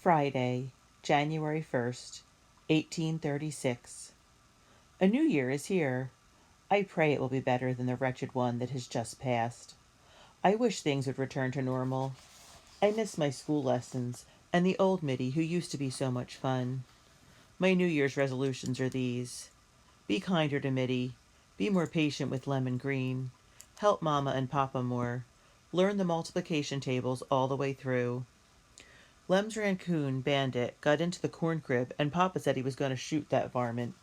Friday, January 1st, 1836. A new year is here. I pray it will be better than the wretched one that has just passed. I wish things would return to normal. I miss my school lessons and the old Mitty who used to be so much fun. My New Year's resolutions are these. Be kinder to Mitty. Be more patient with Lemon Green. Help Mama and Papa more. Learn the multiplication tables all the way through. Lem's raccoon, Bandit, got into the corn crib, and Papa said he was going to shoot that varmint.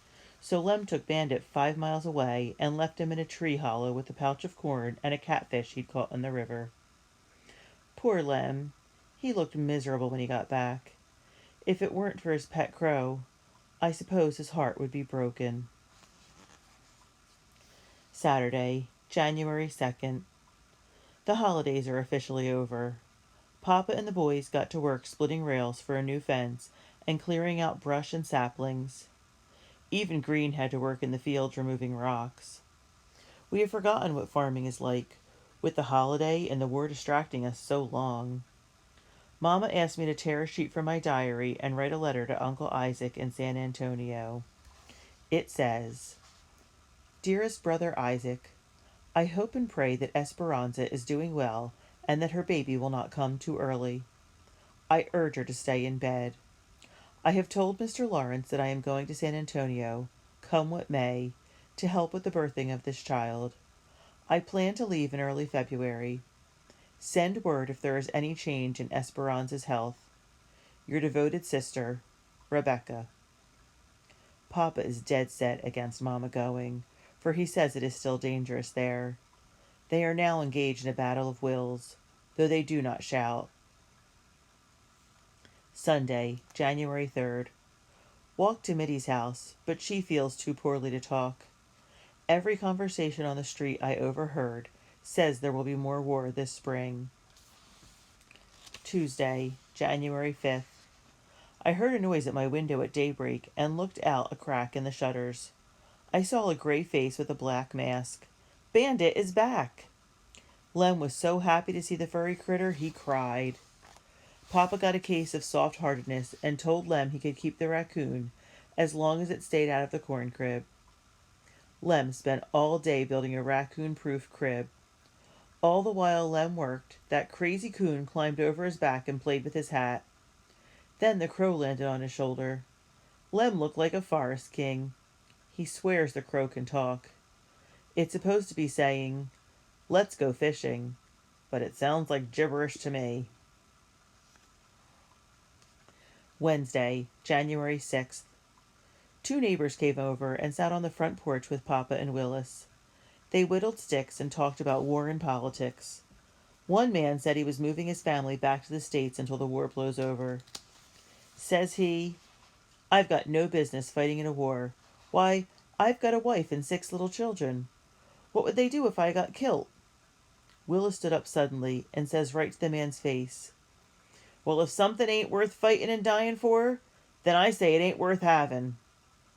So Lem took Bandit 5 miles away and left him in a tree hollow with a pouch of corn and a catfish he'd caught in the river. Poor Lem. He looked miserable when he got back. If it weren't for his pet crow, I suppose his heart would be broken. Saturday, January 2nd. The holidays are officially over. Papa and the boys got to work splitting rails for a new fence and clearing out brush and saplings. Even Green had to work in the fields removing rocks. We have forgotten what farming is like, with the holiday and the war distracting us so long. Mama asked me to tear a sheet from my diary and write a letter to Uncle Isaac in San Antonio. It says, "Dearest Brother Isaac, I hope and pray that Esperanza is doing well and that her baby will not come too early. I urge her to stay in bed. I have told Mr. Lawrence that I am going to San Antonio, come what may, to help with the birthing of this child. I plan to leave in early February. Send word if there is any change in Esperanza's health. Your devoted sister, Rebecca." Papa is dead set against Mama going, for he says it is still dangerous there. They are now engaged in a battle of wills, though they do not shout. Sunday, January 3rd. Walked to Mitty's house, but she feels too poorly to talk. Every conversation on the street I overheard says there will be more war this spring. Tuesday, January 5th. I heard a noise at my window at daybreak and looked out a crack in the shutters. I saw a gray face with a black mask. Bandit is back! Lem was so happy to see the furry critter he cried. Papa got a case of soft-heartedness and told Lem he could keep the raccoon as long as it stayed out of the corn crib. Lem spent all day building a raccoon-proof crib. All the while Lem worked, that crazy coon climbed over his back and played with his hat. Then the crow landed on his shoulder. Lem looked like a forest king. He swears the crow can talk. It's supposed to be saying, "Let's go fishing," but it sounds like gibberish to me. Wednesday, January 6th. 2 neighbors came over and sat on the front porch with Papa and Willis. They whittled sticks and talked about war and politics. One man said he was moving his family back to the States until the war blows over. Says he, "I've got no business fighting in a war. Why, I've got a wife and 6 little children. What would they do if I got killed?" Willis stood up suddenly and says right to the man's face, "Well, if something ain't worth fighting and dying for, then I say it ain't worth having."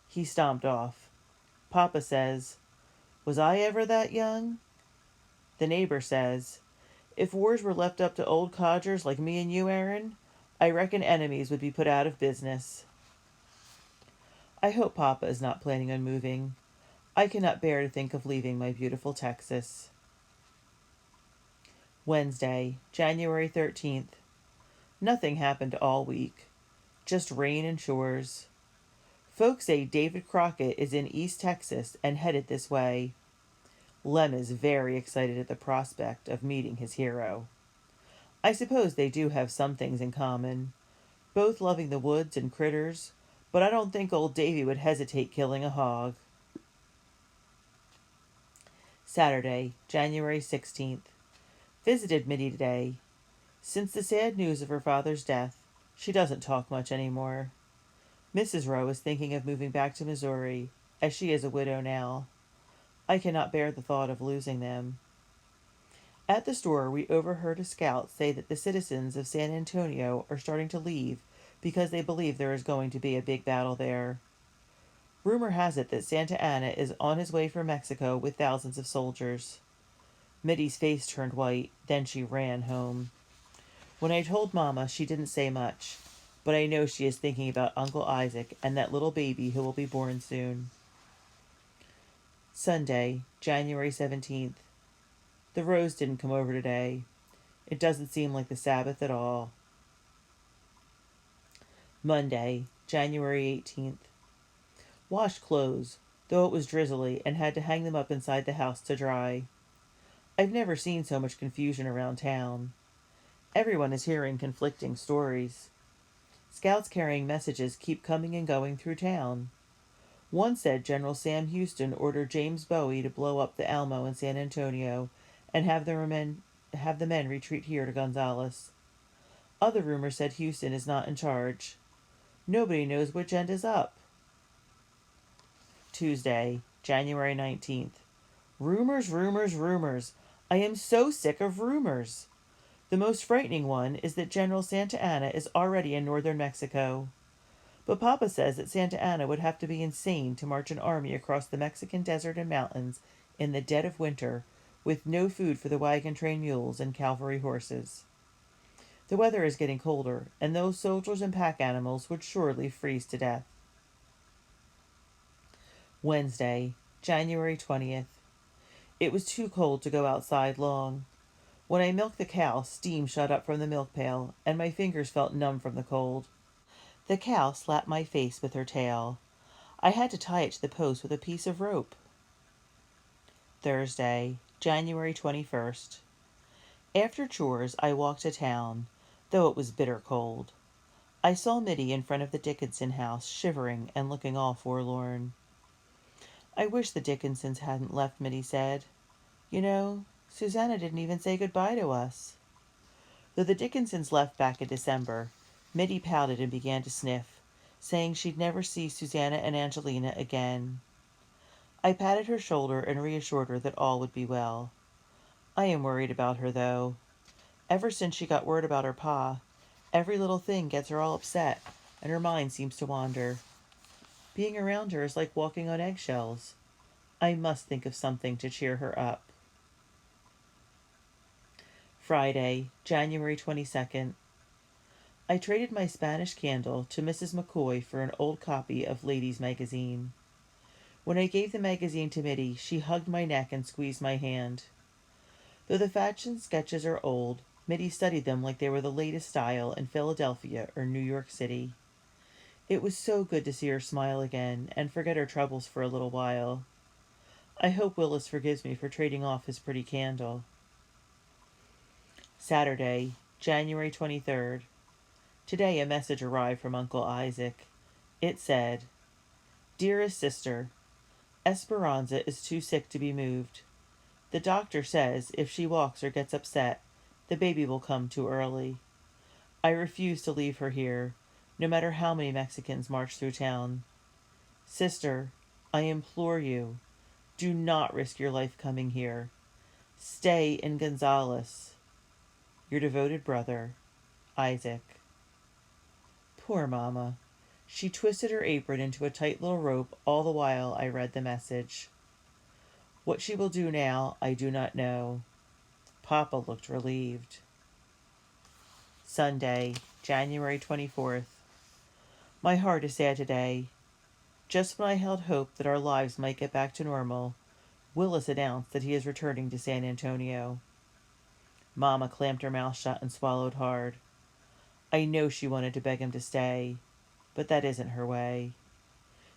He stomped off. Papa says, "Was I ever that young?" The neighbor says, "If wars were left up to old codgers like me and you, Aaron, I reckon enemies would be put out of business." I hope Papa is not planning on moving. I cannot bear to think of leaving my beautiful Texas. Wednesday, January 13th. Nothing happened all week. Just rain and chores. Folks say David Crockett is in East Texas and headed this way. Lem is very excited at the prospect of meeting his hero. I suppose they do have some things in common, both loving the woods and critters, but I don't think old Davy would hesitate killing a hog. Saturday, January 16th. Visited Mitty today. Since the sad news of her father's death, she doesn't talk much anymore. Mrs. Rowe is thinking of moving back to Missouri, as she is a widow now. I cannot bear the thought of losing them. At the store, we overheard a scout say that the citizens of San Antonio are starting to leave because they believe there is going to be a big battle there. Rumor has it that Santa Anna is on his way from Mexico with thousands of soldiers. Mitty's face turned white, then she ran home. When I told Mama, she didn't say much, but I know she is thinking about Uncle Isaac and that little baby who will be born soon. Sunday, January 17th. The Rose didn't come over today. It doesn't seem like the Sabbath at all. Monday, January 18th. Washed clothes, though it was drizzly, and had to hang them up inside the house to dry. I've never seen so much confusion around town. Everyone is hearing conflicting stories. Scouts carrying messages keep coming and going through town. One said General Sam Houston ordered James Bowie to blow up the Alamo in San Antonio and have the men retreat here to Gonzales. Other rumors said Houston is not in charge. Nobody knows which end is up. Tuesday, January 19th. Rumors, rumors, rumors. I am so sick of rumors. The most frightening one is that General Santa Anna is already in northern Mexico. But Papa says that Santa Anna would have to be insane to march an army across the Mexican desert and mountains in the dead of winter with no food for the wagon train mules and cavalry horses. The weather is getting colder, and those soldiers and pack animals would surely freeze to death. Wednesday, January 20th. It was too cold to go outside long. When I milked the cow, steam shot up from the milk pail, and my fingers felt numb from the cold. The cow slapped my face with her tail. I had to tie it to the post with a piece of rope. Thursday, January 21st. After chores, I walked to town, though it was bitter cold. I saw Mitty in front of the Dickinson house, shivering and looking all forlorn. I wish the Dickinsons hadn't left, Mitty said. You know, Susanna didn't even say goodbye to us. Though the Dickinsons left back in December, Mitty pouted and began to sniff, saying she'd never see Susanna and Angelina again. I patted her shoulder and reassured her that all would be well. I am worried about her, though. Ever since she got word about her pa, every little thing gets her all upset, and her mind seems to wander. Being around her is like walking on eggshells. I must think of something to cheer her up. Friday, January 22nd. I traded my Spanish candle to Mrs. McCoy for an old copy of Ladies' Magazine. When I gave the magazine to Mitty, she hugged my neck and squeezed my hand. Though the fashion sketches are old, Mitty studied them like they were the latest style in Philadelphia or New York City. It was so good to see her smile again and forget her troubles for a little while. I hope Willis forgives me for trading off his pretty candle. Saturday, January 23rd. Today a message arrived from Uncle Isaac. It said, Dearest sister, Esperanza is too sick to be moved. The doctor says if she walks or gets upset, the baby will come too early. I refuse to leave her here, no matter how many Mexicans march through town. Sister, I implore you, do not risk your life coming here. Stay in Gonzales. Your devoted brother, Isaac. Poor Mama. She twisted her apron into a tight little rope all the while I read the message. What she will do now, I do not know. Papa looked relieved. Sunday, January 24th. My heart is sad today. Just when I held hope that our lives might get back to normal, Willis announced that he is returning to San Antonio. Mama clamped her mouth shut and swallowed hard. I know she wanted to beg him to stay, but that isn't her way.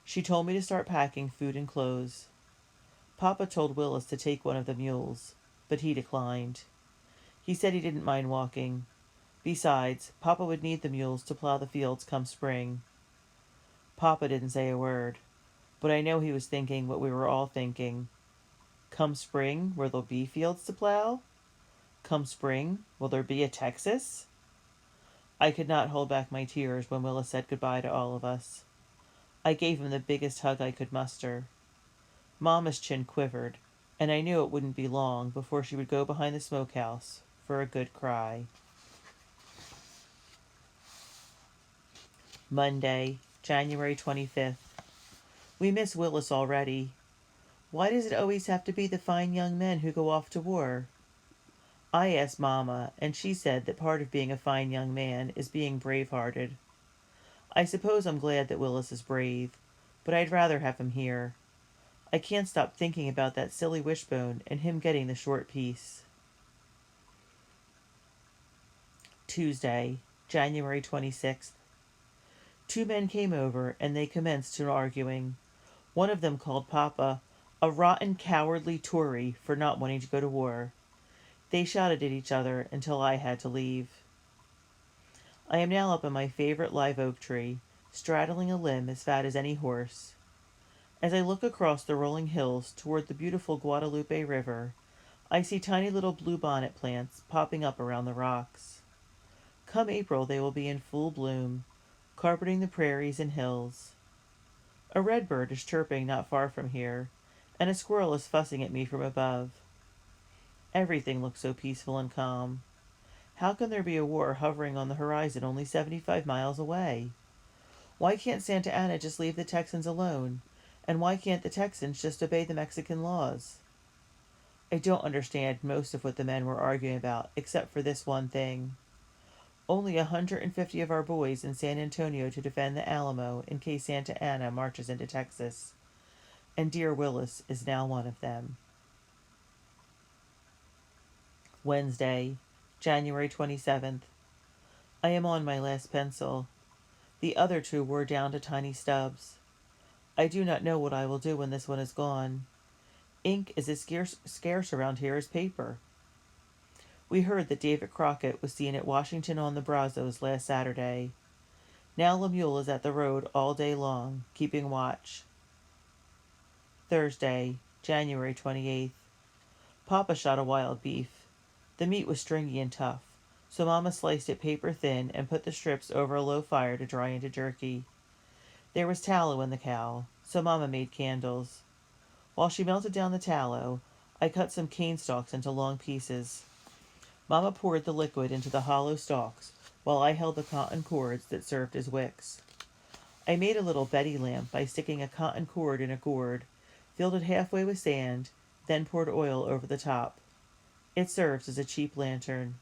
She told me to start packing food and clothes. Papa told Willis to take one of the mules, but he declined. He said he didn't mind walking. Besides, Papa would need the mules to plow the fields come spring. Papa didn't say a word, but I know he was thinking what we were all thinking. Come spring, will there be fields to plow? Come spring, will there be a Texas? I could not hold back my tears when Willis said goodbye to all of us. I gave him the biggest hug I could muster. Mama's chin quivered, and I knew it wouldn't be long before she would go behind the smokehouse for a good cry. Monday, January 25th. We miss Willis already. Why does it always have to be the fine young men who go off to war? I asked Mama, and she said that part of being a fine young man is being brave-hearted. I suppose I'm glad that Willis is brave, but I'd rather have him here. I can't stop thinking about that silly wishbone and him getting the short piece. Tuesday, January 26th. Two men came over, and they commenced to arguing. One of them called Papa a rotten, cowardly Tory for not wanting to go to war. They shouted at each other until I had to leave. I am now up in my favorite live oak tree, straddling a limb as fat as any horse. As I look across the rolling hills toward the beautiful Guadalupe River, I see tiny little bluebonnet plants popping up around the rocks. Come April, they will be in full bloom, carpeting the prairies and hills. A redbird is chirping not far from here, and a squirrel is fussing at me from above. Everything looks so peaceful and calm. How can there be a war hovering on the horizon only 75 miles away? Why can't Santa Anna just leave the Texans alone? And why can't the Texans just obey the Mexican laws? I don't understand most of what the men were arguing about, except for this one thing. Only 150 of our boys in San Antonio to defend the Alamo in case Santa Anna marches into Texas. And dear Willis is now one of them. Wednesday, January 27th. I am on my last pencil. The other two wore down to tiny stubs. I do not know what I will do when this one is gone. Ink is as scarce around here as paper. We heard that David Crockett was seen at Washington on the Brazos last Saturday. Now Lemuel is at the road all day long, keeping watch. Thursday, January 28th. Papa shot a wild beef. The meat was stringy and tough, so Mama sliced it paper thin and put the strips over a low fire to dry into jerky. There was tallow in the cow, so Mama made candles. While she melted down the tallow, I cut some cane stalks into long pieces. Mama poured the liquid into the hollow stalks, while I held the cotton cords that served as wicks. I made a little Betty lamp by sticking a cotton cord in a gourd, filled it halfway with sand, then poured oil over the top. It serves as a cheap lantern.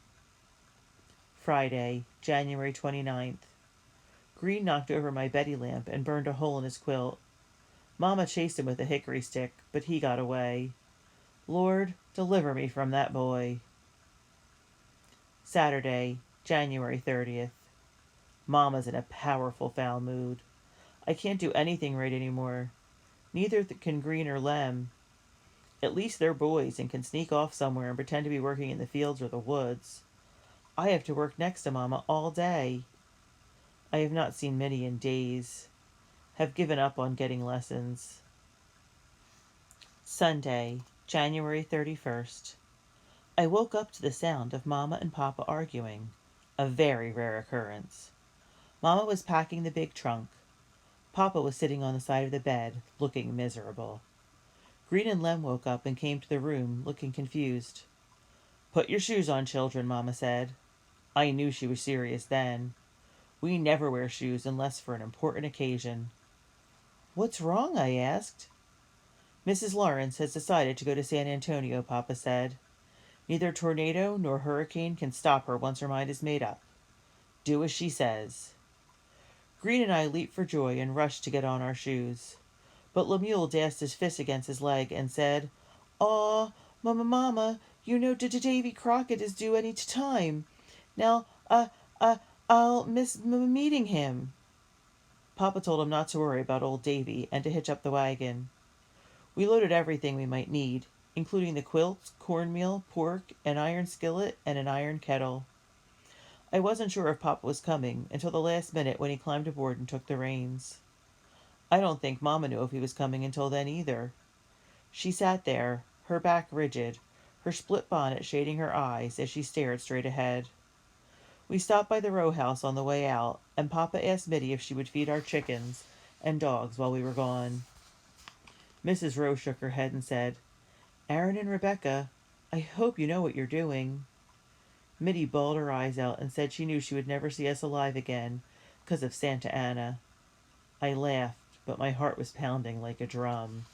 Friday, January 29th. Green knocked over my Betty lamp and burned a hole in his quilt. Mama chased him with a hickory stick, but he got away. Lord, deliver me from that boy. Saturday, January 30th. Mama's in a powerful foul mood. I can't do anything right anymore. Neither can Green or Lem. At least they're boys and can sneak off somewhere and pretend to be working in the fields or the woods. I have to work next to Mama all day. I have not seen Minnie in days. Have given up on getting lessons. Sunday, January 31st. I woke up to the sound of Mama and Papa arguing, a very rare occurrence. Mama was packing the big trunk. Papa was sitting on the side of the bed, looking miserable. Green and Lem woke up and came to the room, looking confused. "Put your shoes on, children," Mama said. I knew she was serious then. We never wear shoes unless for an important occasion. "What's wrong?" I asked. "Mrs. Lawrence has decided to go to San Antonio," Papa said. "Neither tornado nor hurricane can stop her once her mind is made up. Do as she says." Green and I leaped for joy and rushed to get on our shoes. But Lemuel dashed his fist against his leg and said, "Aw, Mama, you know Davy Crockett is due any time. Now, I'll miss meeting him." Papa told him not to worry about old Davy and to hitch up the wagon. We loaded everything we might need, including the quilts, cornmeal, pork, an iron skillet, and an iron kettle. I wasn't sure if Papa was coming until the last minute when he climbed aboard and took the reins. I don't think Mama knew if he was coming until then either. She sat there, her back rigid, her split bonnet shading her eyes as she stared straight ahead. We stopped by the row house on the way out, and Papa asked Mitty if she would feed our chickens and dogs while we were gone. Mrs. Rowe shook her head and said, "Aaron and Rebecca, I hope you know what you're doing." Mitty bawled her eyes out and said she knew she would never see us alive again, 'cause of Santa Anna. I laughed, but my heart was pounding like a drum.